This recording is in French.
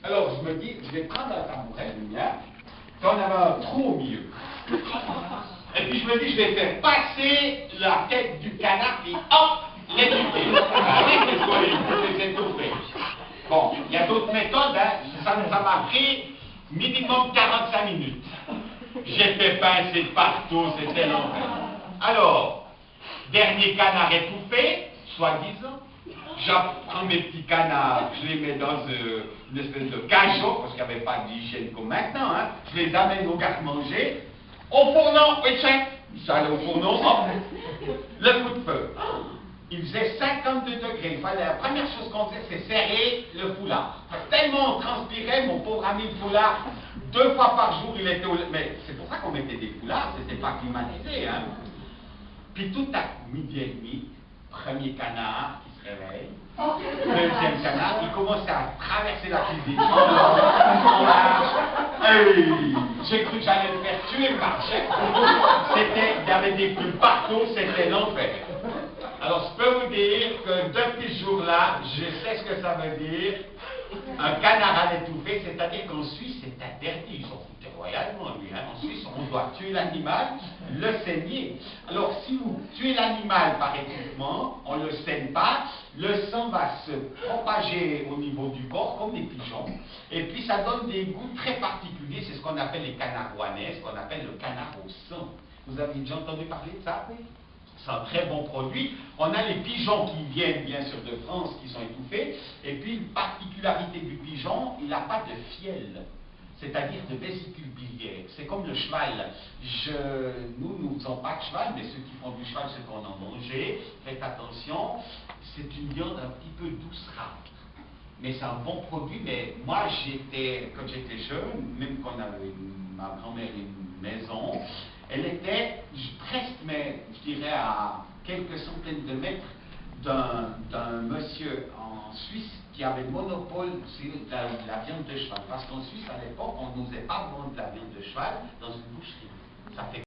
Alors je me dis, je vais prendre un tabouret, le mien, puis on avait un trou au milieu. Et puis je me dis, je vais faire passer la tête du canard et hop, l'étouffer. Avec les olives, les étouffer. Bon, il y a d'autres méthodes, hein. Ça m'a pris minimum 45 minutes. J'ai fait pincer partout, c'était l'enfer. Alors, dernier canard étouffé, soi-disant, j'apprends mes petits canards, je les mets dans une espèce de cachot, parce qu'il n'y avait pas d'hygiène comme maintenant, hein. Je les amène au garde-manger, au fourneau, oui chef, ça allait au fourneau, hop, le coup de feu. Il faisait 52 degrés, la première chose qu'on faisait, c'est serrer le foulard. Tellement on transpirait, mon pauvre ami le foulard, 2 fois par jour, il était au... Mais c'est pour ça qu'on mettait des foulards, c'était pas climatisé, hein. Puis tout à midi et demi, premier canard qui se réveille, deuxième canard, il commence à traverser la cuisine. Hey, j'ai cru que j'allais me faire tuer par chef. Il y avait des plumes partout, c'était l'enfer. Alors je peux vous dire que depuis ce jour-là, je sais ce que ça veut dire. Un canard à l'étouffer, c'est-à-dire qu'en Suisse, c'est interdit. Ils s'en foutaient royalement, lui. Hein. En Suisse, on doit tuer l'animal, le saigner. Alors, si vous tuez l'animal par étouffement, on ne le saigne pas, le sang va se propager au niveau du corps, comme des pigeons, et puis ça donne des goûts très particuliers. C'est ce qu'on appelle les canards rouennais, ce qu'on appelle le canard au sang. Vous avez déjà entendu parler de ça? Oui. C'est un très bon produit. On a les pigeons qui viennent bien sûr de France, qui sont étouffés. Et puis une particularité du pigeon, il n'a pas de fiel, c'est-à-dire de vésicule biliaire. C'est comme le cheval. Nous ne faisons pas de cheval, mais ceux qui font du cheval, ceux qu'on en mangé, faites attention, c'est une viande un petit peu doucerâtre. Mais c'est un bon produit. Mais moi, quand j'étais jeune, même quand on avait ma grand-mère une maison, elle était presque, mais je dirais à quelques centaines de mètres d'un monsieur en Suisse qui avait le monopole sur la viande de cheval. Parce qu'en Suisse, à l'époque, on n'osait pas vendre de la viande de cheval dans une boucherie. Ça fait